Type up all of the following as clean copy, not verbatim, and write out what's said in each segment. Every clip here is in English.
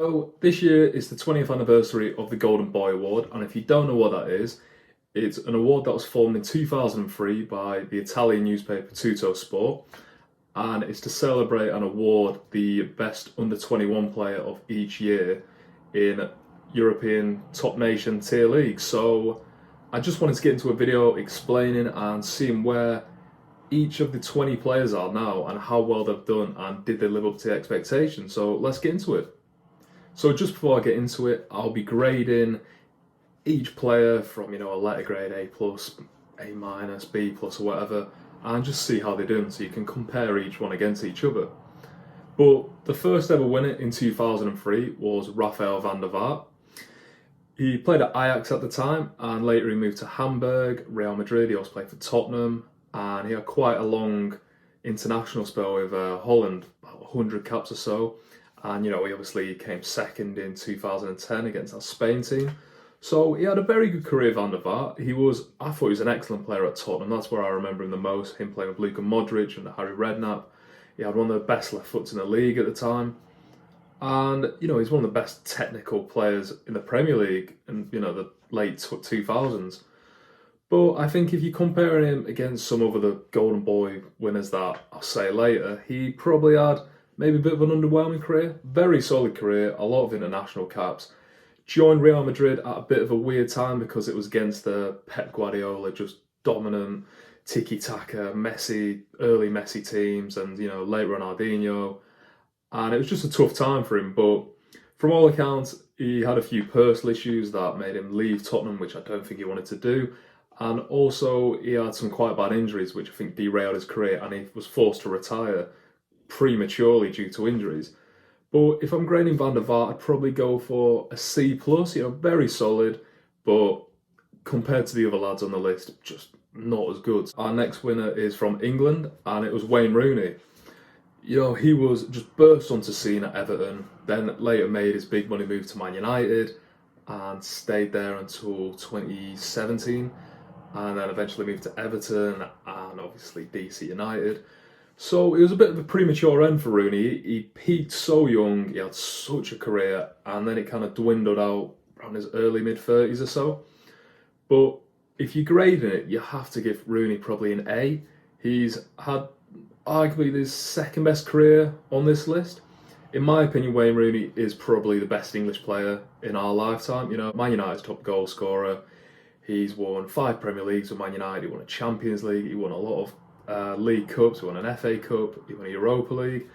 So this year is the 20th anniversary of the Golden Boy Award, and if you don't know what that is, it's an award that was formed in 2003 by the Italian newspaper Tutto Sport, and it's to celebrate and award the best under 21 player of each year in European top nation tier leagues. So I just wanted to get into a video explaining and seeing where each of the 20 players are now and how well they've done and did they live up to the expectations. So let's get into it. So just before I get into it, I'll be grading each player from, a letter grade A plus, A minus, B plus or whatever, and just see how they're doing so you can compare each one against each other. But the first ever winner in 2003 was Rafael van der Vaart. He played at Ajax at the time and later he moved to Hamburg, Real Madrid. He also played for Tottenham and he had quite a long international spell with Holland, about 100 caps or so. And, he obviously came second in 2010 against our Spain team. So he had a very good career, Van der Vaart. I thought he was an excellent player at Tottenham. That's where I remember him the most, him playing with Luka Modric and Harry Redknapp. He had one of the best left foots in the league at the time. And, he's one of the best technical players in the Premier League in, the late 2000s. But I think if you compare him against some of the Golden Boy winners that I'll say later, he probably had maybe a bit of an underwhelming career. Very solid career, a lot of international caps. Joined Real Madrid at a bit of a weird time because it was against the Pep Guardiola, just dominant tiki-taka, early Messi teams and, late Ronaldinho. And it was just a tough time for him. But from all accounts, he had a few personal issues that made him leave Tottenham, which I don't think he wanted to do. And also he had some quite bad injuries, which I think derailed his career and he was forced to retire prematurely due to injuries. But if I'm grading Van der Vaart, I'd probably go for a C plus, very solid, but compared to the other lads on the list, just not as good. Our next winner is from England and it was Wayne Rooney. He was just burst onto scene at Everton, then later made his big money move to Man United and stayed there until 2017 and then eventually moved to Everton and obviously DC United. So it was a bit of a premature end for Rooney. He peaked so young, he had such a career, and then it kind of dwindled out around his early mid-30s or so. But if you're grading it, you have to give Rooney probably an A. He's had arguably his second best career on this list. In my opinion, Wayne Rooney is probably the best English player in our lifetime. Man United's top goal scorer. He's won 5 Premier Leagues with Man United. He won a Champions League. He won a lot of League Cups, he won an FA Cup, he won a Europa League.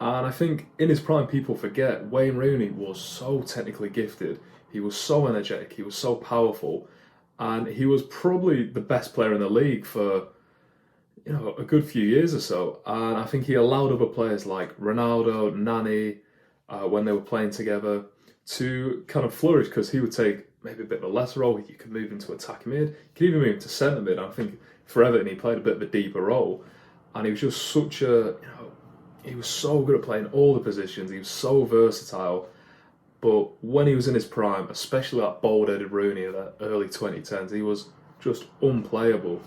And I think in his prime, people forget Wayne Rooney was so technically gifted. He was so energetic, he was so powerful. And he was probably the best player in the league for, a good few years or so. And I think he allowed other players like Ronaldo, Nani, when they were playing together, to kind of flourish because he would take maybe a bit of a lesser role. You could move into attacking mid, you could even move into centre mid. I think for Everton, he played a bit of a deeper role, and he was just he was so good at playing all the positions. He was so versatile. But when he was in his prime, especially that bald-headed Rooney in the early 2010s, he was just unplayable.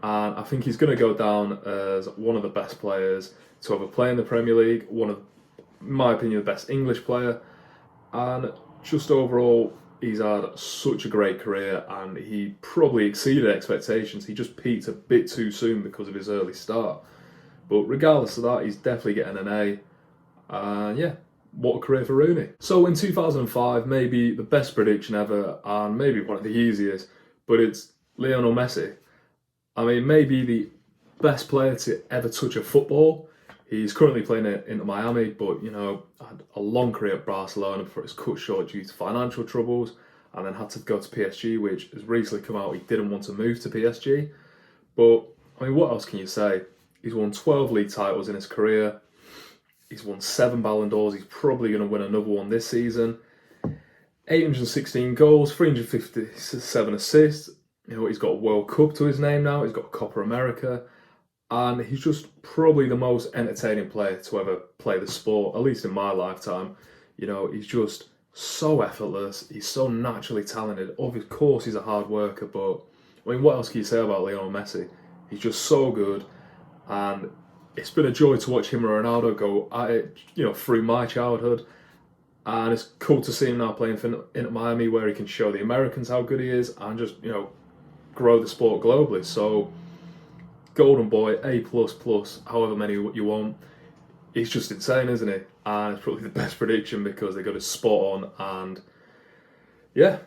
And I think he's going to go down as one of the best players to ever play in the Premier League. One of, in my opinion, the best English player, and just overall, he's had such a great career and he probably exceeded expectations. He just peaked a bit too soon because of his early start. But regardless of that, he's definitely getting an A. And yeah, what a career for Rooney. So in 2005, maybe the best prediction ever and maybe one of the easiest, but it's Lionel Messi. I mean, maybe the best player to ever touch a football. He's currently playing it in Miami, but, had a long career at Barcelona before it's cut short due to financial troubles and then had to go to PSG, which has recently come out he didn't want to move to PSG. But, I mean, what else can you say? He's won 12 league titles in his career. He's won 7 Ballon d'Ors. He's probably going to win another one this season. 816 goals, 357 assists. He's got a World Cup to his name now. He's got Copa America. And he's just probably the most entertaining player to ever play the sport, at least in my lifetime. He's just so effortless. He's so naturally talented. Of course, he's a hard worker, but I mean, what else can you say about Lionel Messi? He's just so good. And it's been a joy to watch him and Ronaldo go at it, through my childhood. And it's cool to see him now playing for in Miami, where he can show the Americans how good he is and just grow the sport globally. So Golden Boy, A plus plus, however many you want. He's just insane, isn't he? And it's probably the best prediction because they got it spot on. And yeah,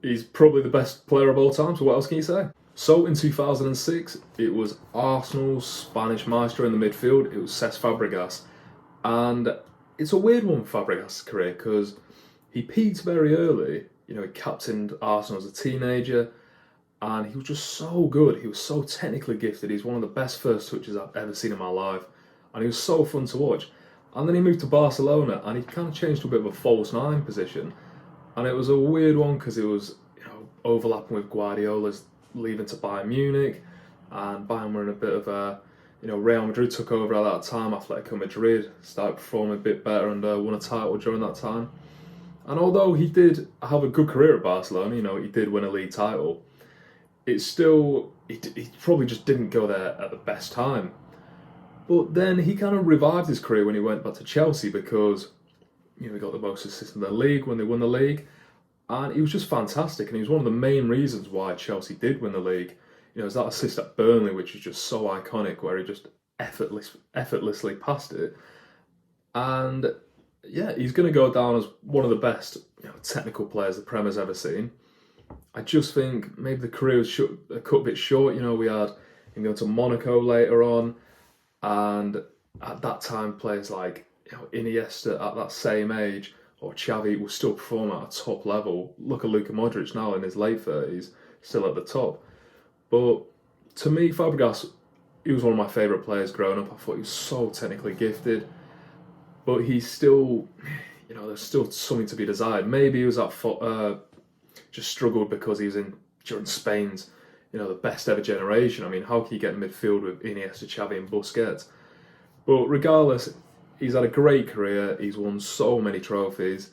he's probably the best player of all time. So what else can you say? So in 2006, it was Arsenal's Spanish maestro in the midfield. It was Cesc Fabregas, and it's a weird one for Fabregas' career because he peaked very early. He captained Arsenal as a teenager, and he was just so good. He was so technically gifted. He's one of the best first touches I've ever seen in my life, and he was so fun to watch. And then he moved to Barcelona, and he kind of changed to a bit of a false nine position, and it was a weird one because it was overlapping with Guardiola's leaving to Bayern Munich, and Bayern were in a bit of a, Real Madrid took over at that time. Atletico Madrid started performing a bit better and won a title during that time. And although he did have a good career at Barcelona, he did win a league title. It's still he probably just didn't go there at the best time. But then he kind of revived his career when he went back to Chelsea because he got the most assists in the league when they won the league. And he was just fantastic, and he was one of the main reasons why Chelsea did win the league. It was that assist at Burnley, which is just so iconic, where he just effortlessly passed it. And yeah, he's going to go down as one of the best technical players the Prem has ever seen. I just think maybe the career was cut a bit short. We had him going to Monaco later on, and at that time, players like Iniesta at that same age, or Xavi, will still perform at a top level. Look at Luka Modric now in his late 30s, still at the top. But to me, Fabregas, he was one of my favourite players growing up. I thought he was so technically gifted. But he's still, there's still something to be desired. Maybe he was just struggled because he was during Spain's, the best ever generation. I mean, how can you get in midfield with Iniesta, Xavi and Busquets? But regardless, he's had a great career. He's won so many trophies,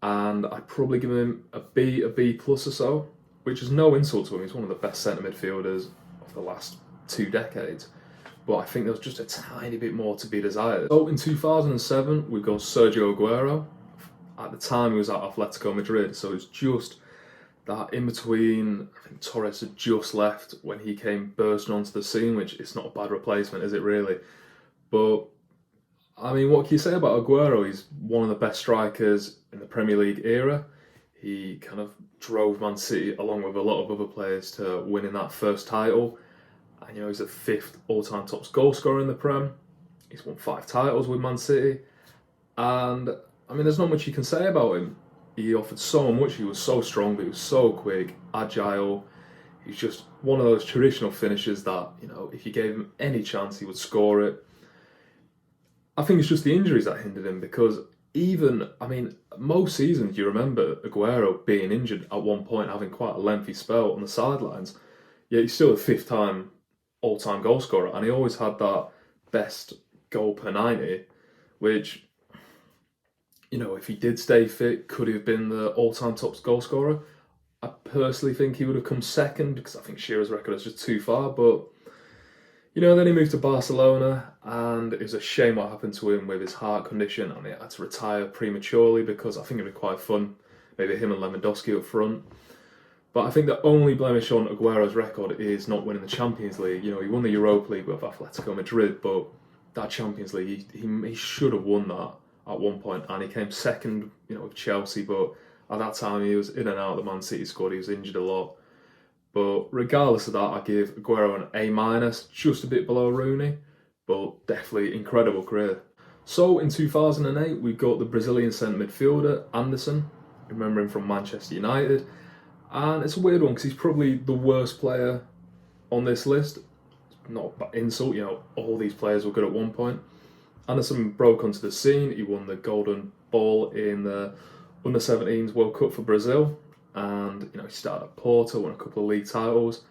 and I'd probably give him a B plus or so, which is no insult to him. He's one of the best centre midfielders of the last 2 decades. But I think there's just a tiny bit more to be desired. So in 2007, we've got Sergio Aguero. At the time, he was at Atletico Madrid, so it's just that in between. I think Torres had just left when he came bursting onto the scene, which is not a bad replacement, is it really? But I mean, what can you say about Aguero? He's one of the best strikers in the Premier League era. He kind of drove Man City, along with a lot of other players, to winning that first title. And he's the 5th all-time top goal scorer in the Prem. He's won 5 titles with Man City. And I mean, there's not much you can say about him. He offered so much. He was so strong, but he was so quick, agile. He's just one of those traditional finishers that, if you gave him any chance, he would score it. I think it's just the injuries that hindered him because most seasons you remember Aguero being injured at one point, having quite a lengthy spell on the sidelines, yet he's still a 5th time all-time goal scorer, and he always had that best goal per 90, which, if he did stay fit, could he have been the all-time top goal scorer? I personally think he would have come second because I think Shearer's record is just too far, but then he moved to Barcelona, and it was a shame what happened to him with his heart condition, and he had to retire prematurely because I think it'd be quite fun, maybe him and Lewandowski up front. But I think the only blemish on Aguero's record is not winning the Champions League. He won the Europa League with Atletico Madrid, but that Champions League, he should have won that at one point, and he came second, with Chelsea, but at that time he was in and out of the Man City squad, he was injured a lot. But regardless of that, I give Aguero an A-, just a bit below Rooney, but definitely incredible career. So in 2008, we've got the Brazilian centre midfielder, Anderson. Remember him from Manchester United. And it's a weird one because he's probably the worst player on this list. Not an insult, all these players were good at one point. Anderson broke onto the scene. He won the Golden Ball in the Under-17s World Cup for Brazil. And he started at Porto, won a couple of league titles,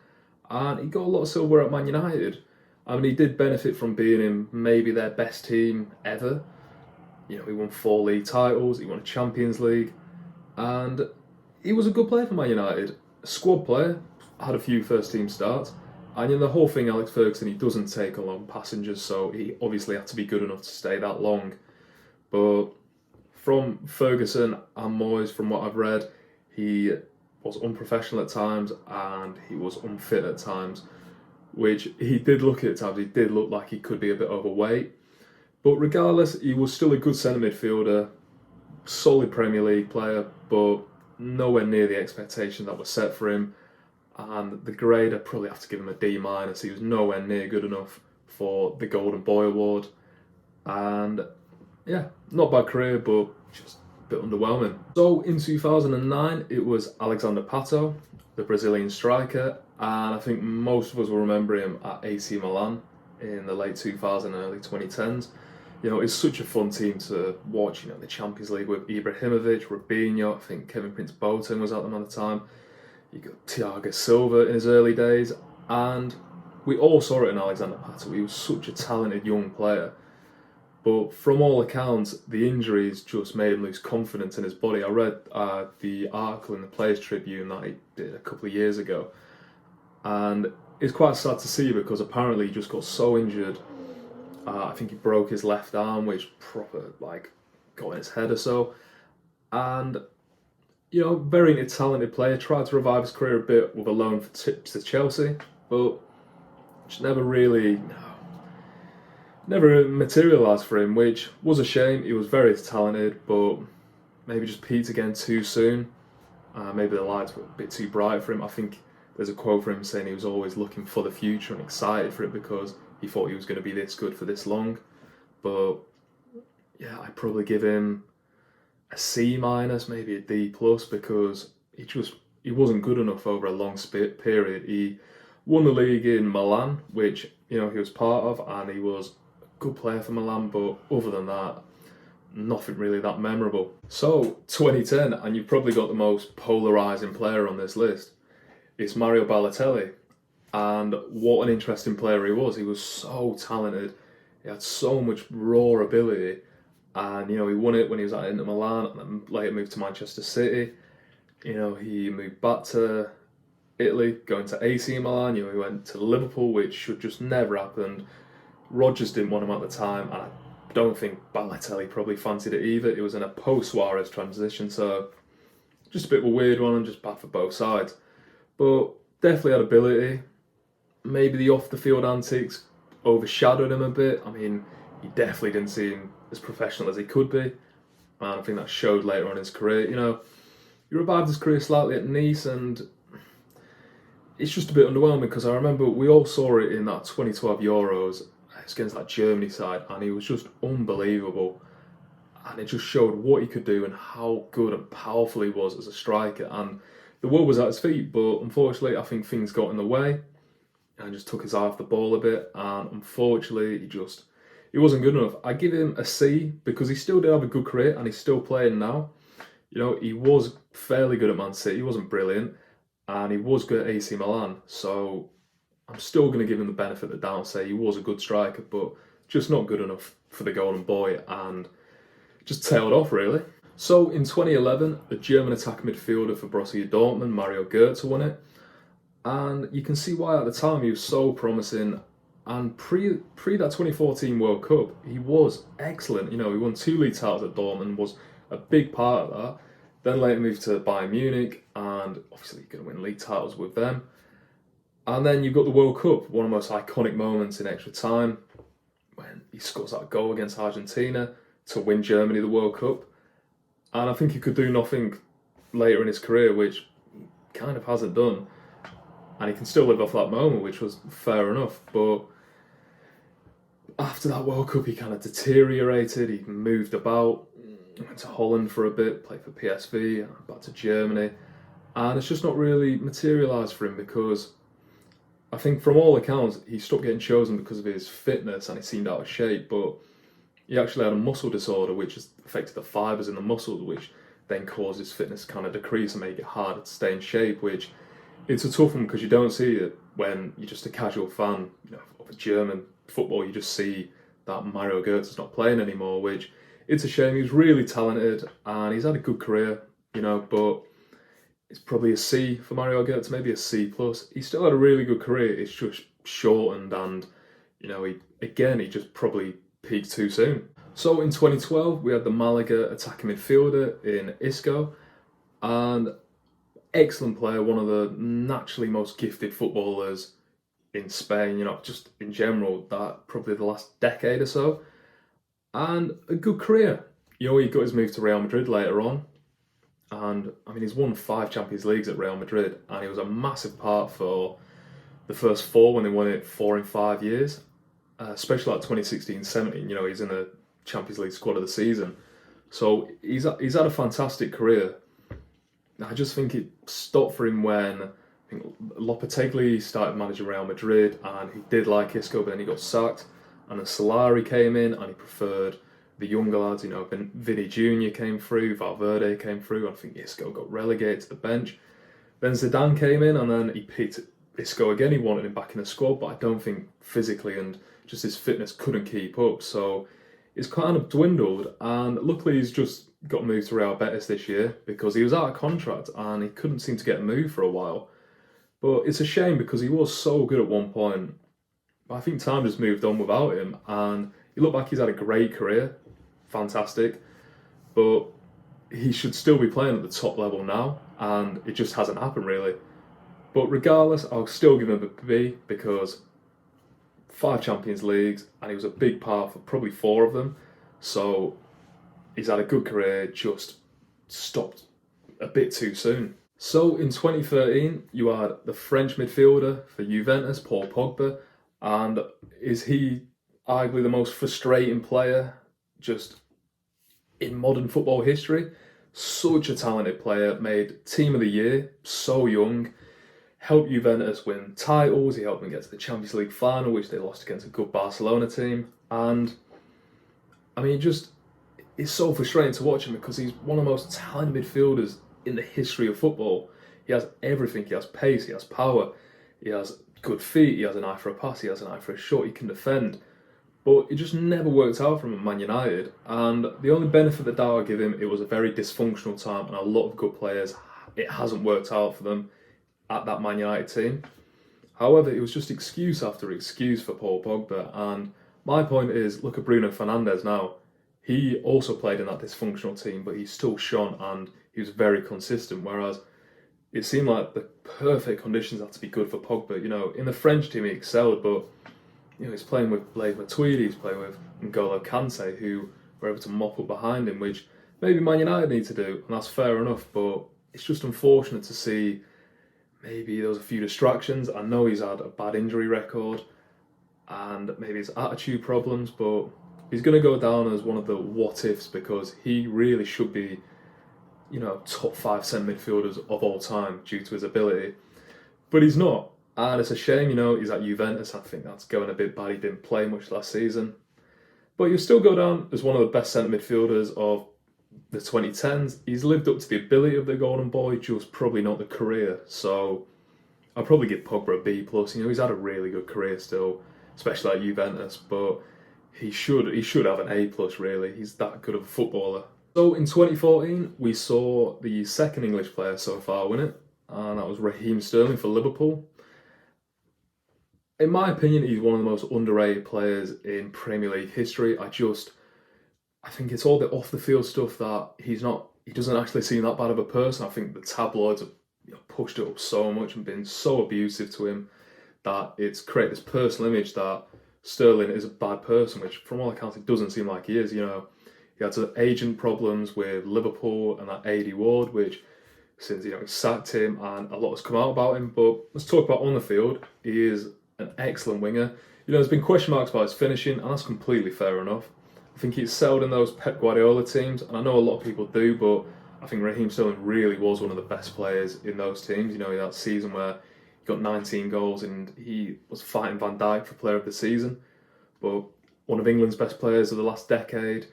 and he got a lot of silver at Man United. I mean, he did benefit from being in maybe their best team ever. He won 4 league titles, he won a Champions League, and he was a good player for Man United. A squad player, had a few first team starts, and the whole thing, Alex Ferguson, he doesn't take on passengers, so he obviously had to be good enough to stay that long. But from Ferguson and Moyes, from what I've read, he was unprofessional at times and he was unfit at times, which he did look at times. He did look like he could be a bit overweight. But regardless, he was still a good centre midfielder, solid Premier League player, but nowhere near the expectation that was set for him. And the grade, I'd probably have to give him a D-. He was nowhere near good enough for the Golden Boy award. And yeah, not bad career, but just a bit underwhelming. So in 2009, it was Alexander Pato, the Brazilian striker, and I think most of us will remember him at AC Milan in the late 2000s and early 2010s. You know, it's such a fun team to watch. You know, the Champions League with Ibrahimovic, Robinho, I think Kevin Prince Boateng was at them at the time. You got Thiago Silva in his early days, and we all saw it in Alexander Pato. He was such a talented young player. But from all accounts, the injuries just made him lose confidence in his body. I read the article in the Players Tribune that he did a couple of years ago. And it's quite sad to see because apparently he just got so injured. I think he broke his left arm, which proper, got in his head or so. And, you know, very talented player. Tried to revive his career a bit with a loan to Chelsea. But just never materialised for him, which was a shame. He was very talented, but maybe just peaked again too soon. Maybe the lights were a bit too bright for him. I think there's a quote from him saying he was always looking for the future and excited for it because he thought he was going to be this good for this long. But yeah, I'd probably give him a C-, maybe a D+, because he wasn't good enough over a long period. He won the league in Milan, which, you know, he was part of, and he was good player for Milan, but other than that, nothing really that memorable. So 2010, and you've probably got the most polarising player on this list. It's Mario Balotelli, and what an interesting player he was. He was so talented, he had so much raw ability, and you know, he won it when he was at Inter Milan, and then later moved to Manchester City. You know, he moved back to Italy, going to AC Milan. You know, he went to Liverpool, which should just never happened. Rodgers didn't want him at the time, and I don't think Balotelli probably fancied it either. It was in a post-Suarez transition, so just a bit of a weird one and just bad for both sides. But definitely had ability. Maybe the off-the-field antics overshadowed him a bit. I mean, he definitely didn't seem as professional as he could be, and I think that showed later on in his career. You know, he revived his career slightly at Nice, and it's just a bit underwhelming because I remember we all saw it in that 2012 Euros against that Germany side, and he was just unbelievable, and it just showed what he could do and how good and powerful he was as a striker, and the world was at his feet. But unfortunately, I think things got in the way and just took his eye off the ball a bit, and unfortunately he wasn't good enough. I give him a C because he still did have a good career and he's still playing now. You know, he was fairly good at Man City. He wasn't brilliant, and he was good at AC Milan, so I'm still going to give him the benefit of the doubt and say he was a good striker, but just not good enough for the Golden Boy, and just tailed off really. So in 2011, the German attack midfielder for Borussia Dortmund, Mario Gotze, won it, and you can see why at the time he was so promising. And pre that 2014 World Cup, he was excellent. You know, he won 2 league titles at Dortmund, was a big part of that. Then later moved to Bayern Munich, and obviously you're going to win league titles with them. And then you've got the World Cup, one of the most iconic moments in extra time, when he scores that goal against Argentina to win Germany the World Cup. And I think he could do nothing later in his career, which he kind of hasn't done. And he can still live off that moment, which was fair enough. But after that World Cup, he kind of deteriorated. He moved about, went to Holland for a bit, played for PSV, back to Germany. And it's just not really materialised for him because I think from all accounts, he stopped getting chosen because of his fitness and he seemed out of shape. But he actually had a muscle disorder, which has affected the fibres in the muscles, which then caused his fitness to kind of decrease and make it harder to stay in shape, which it's a tough one because you don't see it when you're just a casual fan, you know, of a German football. You just see that Mario Götze's not playing anymore, which it's a shame. He was really talented and he's had a good career, you know, but it's probably a C for Mario Götze, maybe a C+. He still had a really good career. It's just shortened, and you know, he just probably peaked too soon. So in 2012, we had the Malaga attacking midfielder in Isco, and excellent player, one of the naturally most gifted footballers in Spain, just in general, that probably the last decade or so, and a good career. He got his move to Real Madrid later on, and I mean, he's won 5 Champions Leagues at Real Madrid, and he was a massive part for the first 4 when they won it 4 in 5 years, especially like 2016-17. He's in the Champions League squad of the season, so he's had a fantastic career. I just think it stopped for him when I think Lopetegui started managing Real Madrid, and he did like Isco, but then he got sacked, and then Solari came in, and he preferred the younger lads. Then Vinny Jr. came through, Valverde came through, and I think Isco got relegated to the bench. Then Zidane came in, and then he picked Isco again. He wanted him back in the squad, but I don't think physically and just his fitness couldn't keep up. So it's kind of dwindled, and luckily he's just got moved to Real Betis this year because he was out of contract and he couldn't seem to get moved for a while. But it's a shame because he was so good at one point. But I think time just moved on without him, and he looked like he's had a great career, fantastic, but he should still be playing at the top level now, and it just hasn't happened really. But regardless, I'll still give him a B because 5 Champions Leagues, and he was a big part for probably 4 of them. So he's had a good career, just stopped a bit too soon. So in 2013, you had the French midfielder for Juventus, Paul Pogba, and is he arguably the most frustrating player just in modern football history? Such a talented player, made Team of the Year, so young, helped Juventus win titles, he helped them get to the Champions League final, which they lost against a good Barcelona team, and I mean, it's so frustrating to watch him because he's one of the most talented midfielders in the history of football. He has everything. He has pace, he has power, he has good feet, he has an eye for a pass, he has an eye for a shot, he can defend. But it just never worked out for him at Man United. And the only benefit that I give him, it was a very dysfunctional time and a lot of good players, it hasn't worked out for them at that Man United team. However, it was just excuse after excuse for Paul Pogba. And my point is, look at Bruno Fernandes now. He also played in that dysfunctional team, but he still shone and he was very consistent. Whereas it seemed like the perfect conditions had to be good for Pogba. In the French team he excelled, but he's playing with Blaise Matuidi, he's playing with N'Golo Kante, who were able to mop up behind him, which maybe Man United need to do, and that's fair enough. But it's just unfortunate to see maybe there was a few distractions. I know he's had a bad injury record and maybe his attitude problems, but he's going to go down as one of the what-ifs because he really should be, top 5 centre midfielders of all time due to his ability. But he's not, and it's a shame, he's at Juventus. I think that's going a bit bad. He didn't play much last season. But he'll still go down as one of the best centre midfielders of the 2010s. He's lived up to the ability of the Golden Boy, just probably not the career. So I'll probably give Pogba a B+. He's had a really good career still, especially at Juventus, but he should have an A+, really. He's that good of a footballer. So in 2014, we saw the second English player so far win it, and that was Raheem Sterling for Liverpool. In my opinion, he's one of the most underrated players in Premier League history. I think it's all the off-the-field stuff that he doesn't actually seem that bad of a person. I think the tabloids have pushed it up so much and been so abusive to him that it's created this personal image that Sterling is a bad person, which from all accounts it doesn't seem like he is. He had some agent problems with Liverpool and that AD Ward, which since he sacked him, and a lot has come out about him. But let's talk about on the field. He is an excellent winger. There's been question marks about his finishing, and that's completely fair enough. I think he's excelled in those Pep Guardiola teams, and I know a lot of people do, but I think Raheem Sterling really was one of the best players in those teams. That season where he got 19 goals and he was fighting Van Dijk for Player of the Season. But one of England's best players of the last decade,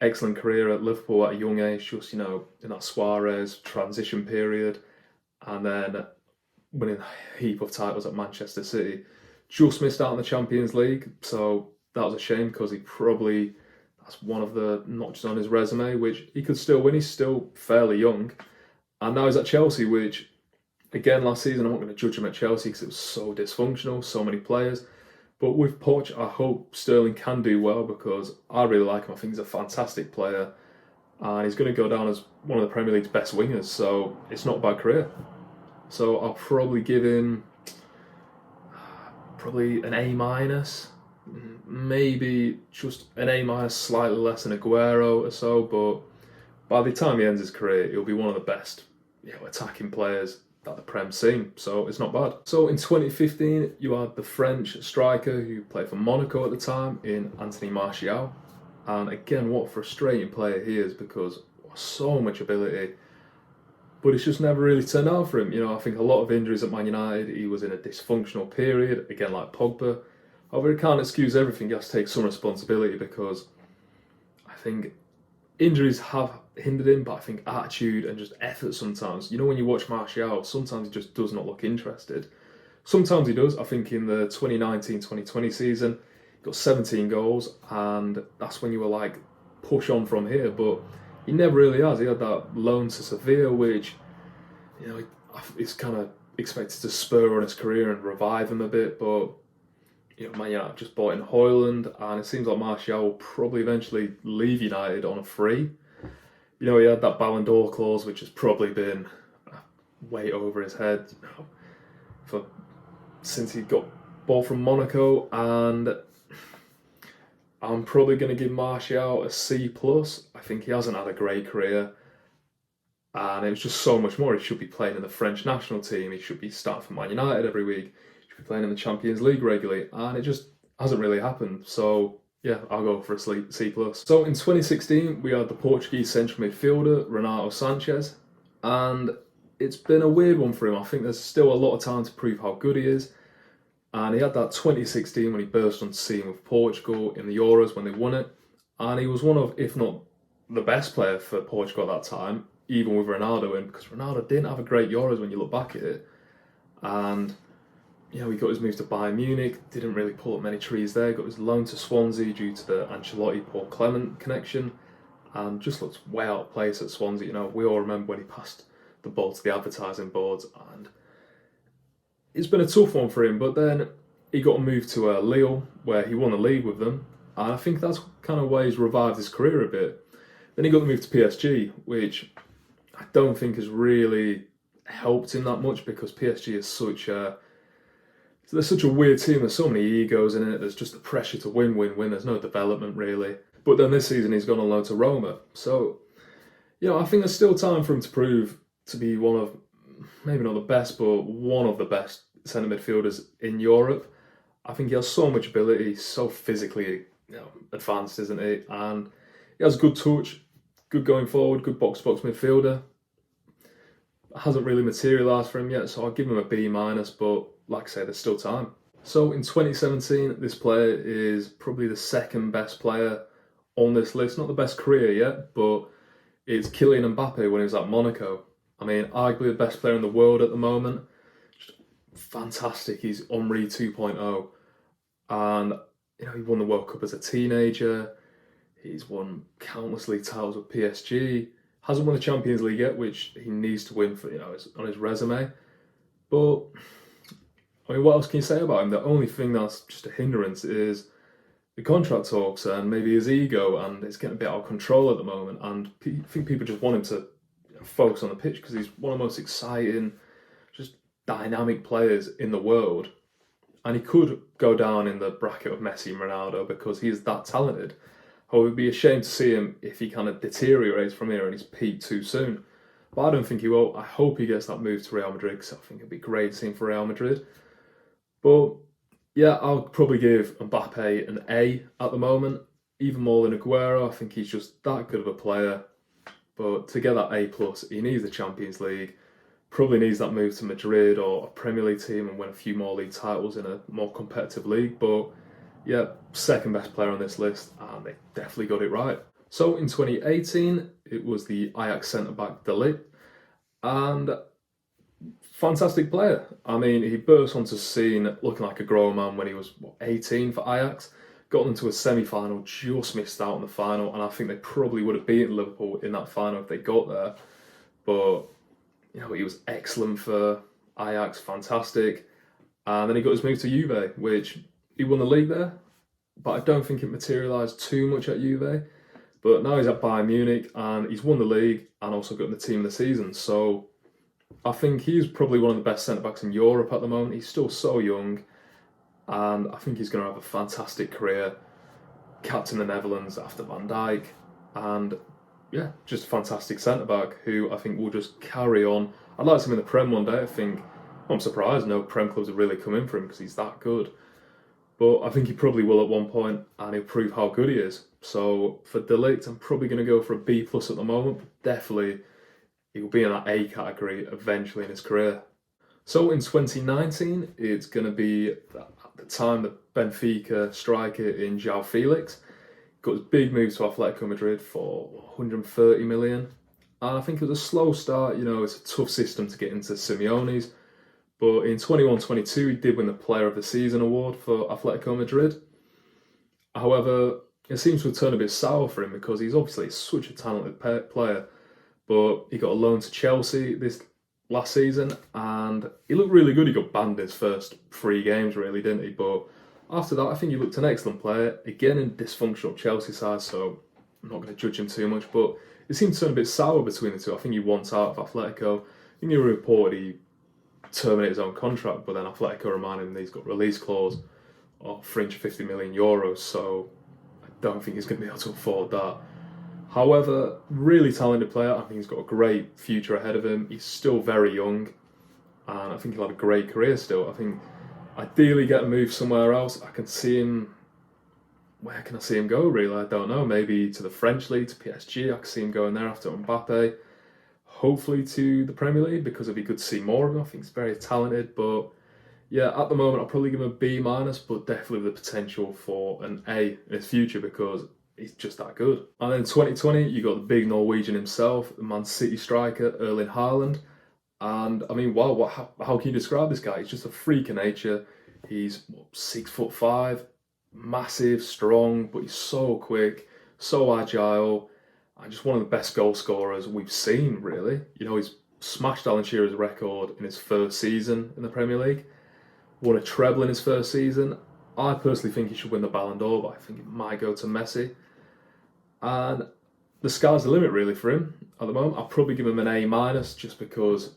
excellent career at Liverpool at a young age, just, in that Suarez transition period, and then winning a heap of titles at Manchester City. Just missed out on the Champions League, so that was a shame because that's one of the notches on his resume, which he could still win. He's still fairly young. And now he's at Chelsea, which, again, last season, I'm not going to judge him at Chelsea because it was so dysfunctional, so many players. But with Poch, I hope Sterling can do well because I really like him. I think he's a fantastic player and he's going to go down as one of the Premier League's best wingers, so it's not a bad career. So I'll probably give him probably an A minus, maybe just an A minus, slightly less than Aguero or so. But by the time he ends his career, he'll be one of the best, attacking players that the Prem's seen. So it's not bad. So in 2015, you had the French striker who played for Monaco at the time in Anthony Martial, and again, what a frustrating player he is because so much ability. But it's just never really turned out for him. I think a lot of injuries at Man United. He was in a dysfunctional period, again like Pogba. However, he can't excuse everything. He has to take some responsibility because I think injuries have hindered him, but I think attitude and just effort sometimes. When you watch Martial, sometimes he just does not look interested. Sometimes he does. I think in the 2019-2020 season, he got 17 goals, and that's when you were like, push on from here. But he never really has. He had that loan to Sevilla, which, it's kind of expected to spur on his career and revive him a bit. But, Man United just bought in Haaland, and it seems like Martial will probably eventually leave United on a free. He had that Ballon d'Or clause, which has probably been way over his head, since he got bought from Monaco, and I'm probably going to give Martial a C+. I think he hasn't had a great career, and it was just so much more. He should be playing in the French national team. He should be starting for Man United every week. He should be playing in the Champions League regularly, and it just hasn't really happened. So yeah, I'll go for a C+. So in 2016, we had the Portuguese central midfielder, Renato Sanches, and it's been a weird one for him. I think there's still a lot of time to prove how good he is. And he had that 2016 when he burst on scene with Portugal in the Euros when they won it. And he was one of, if not the best player for Portugal at that time, even with Ronaldo in, because Ronaldo didn't have a great Euros when you look back at it. And he got his move to Bayern Munich, didn't really pull up many trees there, got his loan to Swansea due to the Ancelotti-Paul Clement connection, and just looked way out of place at Swansea. We all remember when he passed the ball to the advertising boards, and it's been a tough one for him, but then he got a move to Lille, where he won the league with them, and I think that's kind of where he's revived his career a bit. Then he got the move to PSG, which I don't think has really helped him that much because PSG is such a weird team. There's so many egos in it. There's just the pressure to win. There's no development really. But then this season he's gone on loan to Roma. So, I think there's still time for him to prove to be one of, maybe not the best, but one of the best centre midfielders in Europe. I think he has so much ability, so physically advanced, isn't he? And he has good touch, good going forward, good box-to-box midfielder. Hasn't really materialised for him yet, so I'll give him a B-, but like I say, there's still time. So in 2017, this player is probably the second best player on this list. Not the best career yet, but it's Kylian Mbappe when he was at Monaco. I mean, arguably the best player in the world at the moment. Just fantastic. He's Henry 2.0. And, he won the World Cup as a teenager. He's won countless league titles with PSG. Hasn't won the Champions League yet, which he needs to win for, on his resume. But what else can you say about him? The only thing that's just a hindrance is the contract talks and maybe his ego, and it's getting a bit out of control at the moment. And I think people just want him to focus on the pitch because he's one of the most exciting, just dynamic players in the world. And he could go down in the bracket of Messi and Ronaldo because he's that talented. However, it'd be a shame to see him if he kind of deteriorates from here and he's peaked too soon. But I don't think he will. I hope he gets that move to Real Madrid because I think it'd be great seeing for Real Madrid. But yeah, I'll probably give Mbappe an A at the moment, even more than Aguero. I think he's just that good of a player. But to get that A+, he needs the Champions League, probably needs that move to Madrid or a Premier League team and win a few more league titles in a more competitive league. But yeah, second best player on this list, and they definitely got it right. So in 2018, it was the Ajax centre-back Ligt, and fantastic player. I mean, he burst onto scene looking like a grown man when he was 18 for Ajax. Got them to a semi-final, just missed out on the final, and I think they probably would have beaten Liverpool in that final if they got there. But he was excellent for Ajax, fantastic. And then he got his move to Juve, which he won the league there, but I don't think it materialised too much at Juve. But now he's at Bayern Munich and he's won the league and also got in the team of the season. So I think he's probably one of the best centre-backs in Europe at the moment. He's still so young and I think he's going to have a fantastic career. Captain the Netherlands after Van Dijk and yeah, just a fantastic centre-back who I think will just carry on. I'd like to see him in the Prem one day. I'm surprised no Prem clubs have really come in for him because he's that good. But I think he probably will at one point and he'll prove how good he is. So for De Ligt, I'm probably going to go for a B plus at the moment, but definitely he will be in that A category eventually in his career. So in 2019, it's going to be at the time the Benfica striker in João Felix got his big move to Atletico Madrid for 130 million. And I think it was a slow start. It's a tough system to get into Simeone's. But in 21-22, he did win the Player of the Season award for Atletico Madrid. However, it seems to have turned a bit sour for him because he's obviously such a talented player. But he got a loan to Chelsea this last season and he looked really good. He got banned his first 3 games, really, didn't he? But after that, I think he looked an excellent player. Again, in dysfunctional Chelsea side, so I'm not going to judge him too much. But it seemed to turn a bit sour between the two. I think he wants out of Atletico. I think he reported he terminate his own contract, but then Atletico reminded him that he's got release clause of 350 million euros, so I don't think he's going to be able to afford that. However, really talented player. I think he's got a great future ahead of him. He's still very young, and I think he'll have a great career still. I think ideally get a move somewhere else. I can see him. Where can I see him go? Really, I don't know. Maybe to the French league, to PSG. I can see him going there after Mbappe. Hopefully to the Premier League because it'd be good to see more of him. I think he's very talented, but yeah, at the moment I'll probably give him a B minus, but definitely the potential for an A in his future because he's just that good. And then 2020, you got the big Norwegian himself, the Man City striker Erling Haaland, and I mean, wow, how can you describe this guy? He's just a freak of nature. He's 6'5", massive, strong, but he's so quick, so agile. And just one of the best goal scorers we've seen, really. He's smashed Alan Shearer's record in his first season in the Premier League. Won a treble in his first season. I personally think he should win the Ballon d'Or, but I think it might go to Messi. And the sky's the limit, really, for him at the moment. I'll probably give him an A minus just because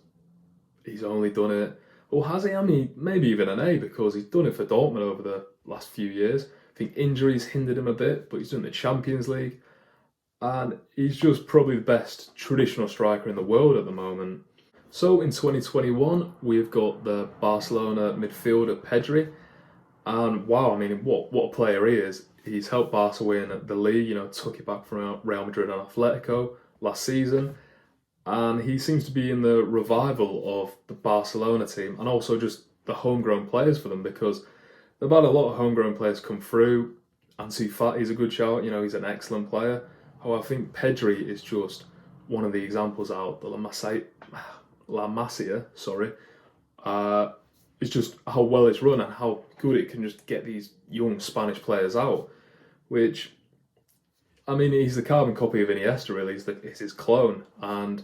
he's only done it. Or has he? I mean, maybe even an A because he's done it for Dortmund over the last few years. I think injuries hindered him a bit, but he's done the Champions League. And he's just probably the best traditional striker in the world at the moment. So in 2021, we've got the Barcelona midfielder Pedri. And wow, I mean, what a player he is. He's helped Barca win the league, took it back from Real Madrid and Atletico last season. And he seems to be in the revival of the Barcelona team and also just the homegrown players for them because they've had a lot of homegrown players come through. Ansu Fati's a good shout, he's an excellent player. I think Pedri is just one of the examples out. The La Masia, it's just how well it's run and how good it can just get these young Spanish players out. Which, I mean, he's the carbon copy of Iniesta, really. It's his clone. And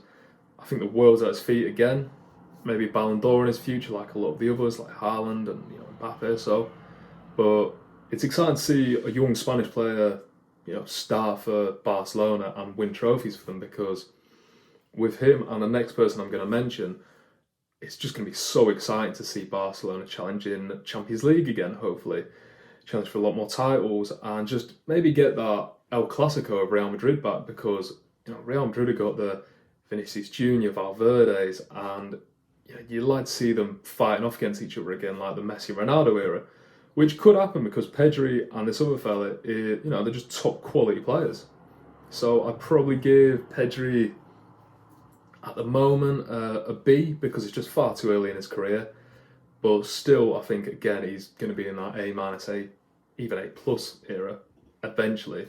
I think the world's at his feet again. Maybe Ballon d'Or in his future, like a lot of the others, like Haaland and Mbappe. But it's exciting to see a young Spanish player start for Barcelona and win trophies for them because with him and the next person I'm going to mention, it's just going to be so exciting to see Barcelona challenging the Champions League again, hopefully. Challenge for a lot more titles and just maybe get that El Clasico of Real Madrid back because Real Madrid have got the Vinicius Junior, Valverde's and you'd like to see them fighting off against each other again like the Messi Ronaldo era. Which could happen because Pedri and this other fella, they're just top quality players. So I'd probably give Pedri, at the moment, a B because it's just far too early in his career. But still, I think, again, he's going to be in that A minus, even A plus era eventually.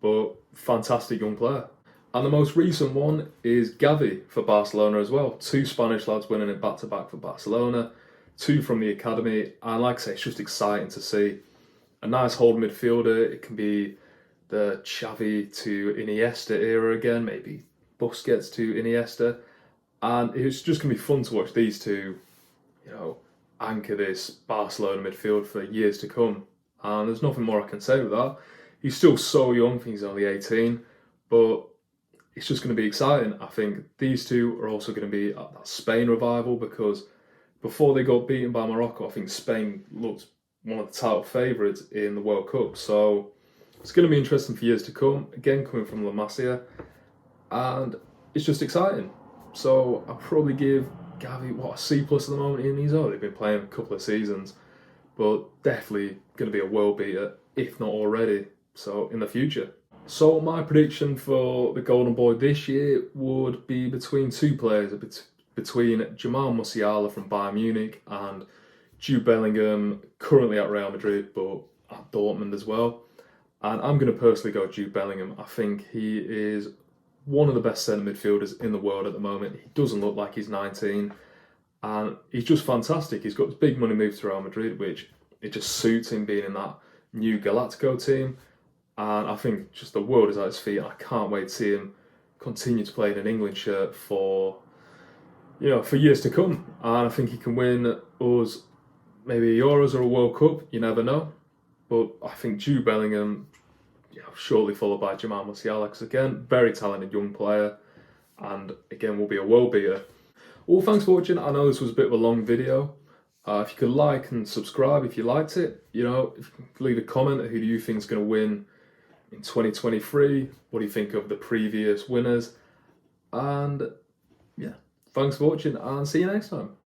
But fantastic young player. And the most recent one is Gavi for Barcelona as well. 2 Spanish lads winning it back-to-back for Barcelona. 2 from the academy, and like I say, it's just exciting to see a nice hold midfielder. It can be the Xavi to Iniesta era again, maybe Busquets to Iniesta, and it's just going to be fun to watch these two, anchor this Barcelona midfield for years to come. And there's nothing more I can say with that. He's still so young, I think he's only 18, but it's just going to be exciting. I think these two are also going to be at that Spain revival, because before they got beaten by Morocco, I think Spain looked one of the title favourites in the World Cup. So it's going to be interesting for years to come. Again, coming from La Masia, and it's just exciting. So I'll probably give Gavi a C plus at the moment. And he's only been playing a couple of seasons, but definitely going to be a world beater, if not already. So in the future. So my prediction for the Golden Boy this year would be between two players, between Jamal Musiala from Bayern Munich and Jude Bellingham, currently at Real Madrid, but at Dortmund as well. And I'm going to personally go Jude Bellingham. I think he is one of the best centre midfielders in the world at the moment. He doesn't look like he's 19, and he's just fantastic. He's got this big money move to Real Madrid, which it just suits him being in that new Galactico team. And I think just the world is at his feet, and I can't wait to see him continue to play in an England shirt for years to come. And I think he can win us maybe a Euros or a World Cup. You never know. But I think Jude Bellingham, shortly followed by Jamal Musiala, because again, very talented young player, and again will be a world beater. Well, thanks for watching. I know this was a bit of a long video. If you could like and subscribe if you liked it, if you could leave a comment, who do you think is going to win in 2023? What do you think of the previous winners? And yeah, thanks for watching, and see you next time.